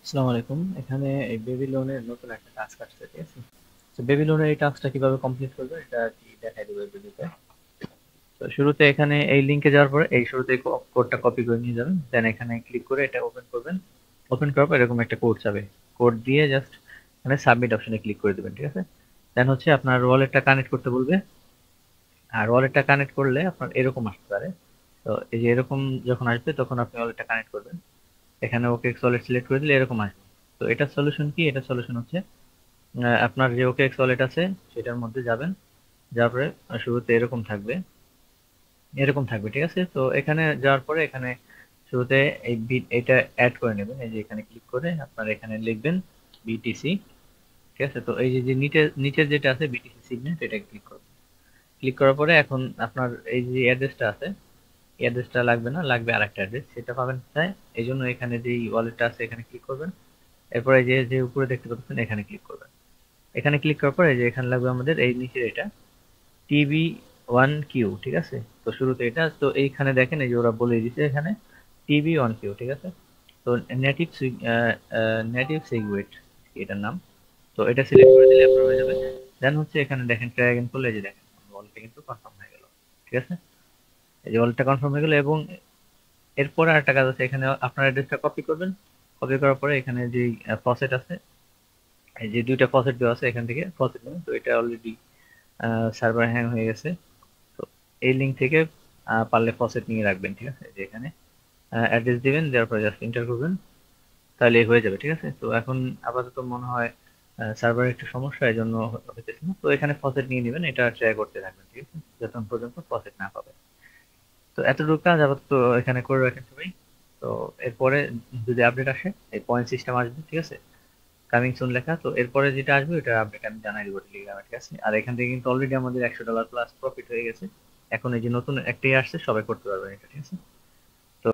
আসসালামু আলাইকুম। এখানে এই বেবি লোনের নতুন একটা টাস্ক আসছে, ঠিক আছে? তো বেবি লোনের এই টাস্কটা কিভাবে কমপ্লিট করবে এটা আর কি দেখাই দেবো এই ভিডিওতে। তো শুরুতে এখানে এই লিংকে যাওয়ার পরে এই শুরুতে কোডটা কপি করে নিয়ে যাবেন, দেন এখানে ক্লিক করে এটা ওপেন করবেন। ওপেন করার পর এরকম একটা কোড যাবে, কোড দিয়ে জাস্ট এখানে সাবমিট অপশনে ক্লিক করে দেবেন, ঠিক আছে? দেন হচ্ছে আপনার ওয়ালেটটা কানেক্ট করতে বলবে। আর ওয়ালেটটা কানেক্ট করলে আপনার এরকম আসতে পারে। তো এই যে এরকম যখন আসবে তখন আপনি ওয়ালেটটা কানেক্ট করবেন। এখানে ওকে ওয়ালেট সিলেক্ট করে দিলে এরকম আসবে। তো এটার সলিউশন কি? এটার সলিউশন হচ্ছে আপনার যে ওকেএক্স ওয়ালেট আছে সেটার মধ্যে যাবেন। যাওয়ার পরে শুরুতে এরকম থাকবে, ঠিক আছে? তো এখানে যাওয়ার পরে এখানে শুরুতে এই এটা অ্যাড করে নেবেন। এই যে এখানে ক্লিক করে আপনার এখানে লিখবেন বিটিসি, ঠিক আছে? তো এই যে যে নিচের যেটা আছে বিটিসি সিগনেট, এটা ক্লিক করবেন। ক্লিক করার পরে এখন আপনার এই যে অ্যাড্রেসটা আছে, এই অ্যাড্রেসটা লাগবে না, লাগবে আরেকটা অ্যাড্রেস, সেটা পাবেন কোথায়? এই জন্য এখানে যে ওয়ালেটটা আছে এখানে ক্লিক করবেন। এরপরে যে যে উপরে দেখতে পাচ্ছেন এখানে ক্লিক করবেন। এখানে ক্লিক করার পরে যে এখানে লাগবে আমাদের এই নিচের এটা TB1Q, ঠিক আছে? তো শুরুতে এটা তো এইখানে দেখেন এই যে ওরা বলে দিচ্ছে এখানে TB1Q, ঠিক আছে? তো নেটিভ নেটিভ সিগুয়েট এটার নাম। তো এটা সিলেক্ট করে দিলে আপনার হয়ে যাবে। দেন হচ্ছে এখানে দেখেন ট্রাই অ্যাগেন করলে এই যে দেখেন ওয়ালটা কিন্তু কনফার্ম হয়ে গেল, ঠিক আছে? এই যে ওয়ালটা কনফার্ম হয়ে গেল এবং এরপরে আরেকটা কাজ আছে, এখানে আপনার অ্যাড্রেসটা কপি করবেন। কপি করার পরে এখানে যে ফসেট আছে, এই যে দুইটা ফসেট দেওয়া আছে এখান থেকে ফসেট নেবেন। তো এটা অলরেডি সার্ভার হ্যাং হয়ে গেছে। তো এই লিঙ্ক থেকে পারলে ফসেট নিয়ে রাখবেন, ঠিক আছে? যে এখানে অ্যাড্রেস দিবেন, দেওয়ার পরে জাস্ট এন্টার করবেন, তাহলে হয়ে যাবে, ঠিক আছে? তো এখন আপাতত মনে হয় সার্ভারের একটু সমস্যা, এই জন্য হইতেছে না। তো এখানে ফসেট নিয়ে নেবেন, এটা ট্রাই করতে থাকবেন, ঠিক আছে? যতক্ষণ পর্যন্ত ফসেট না পাবে। তো এতটুকু কাজ আপাতত এখানে করে রাখেন সবাই। তো এরপরে যদি আপডেট আসে এই পয়েন্ট সিস্টেম আসবে, ঠিক আছে? কামিং সুন লেখা, তো এরপরে যেটা আসবে ওটা আপডেট আমি জানাই দিব টেলিগ্রামে, ঠিক আছে? আর এখান থেকে কিন্তু অলরেডি আমাদের $100 প্লাস প্রফিট হয়ে গেছে। এখন এই যে নতুন একটাই আসছে, সবাই করতে পারবেন এটা, ঠিক আছে?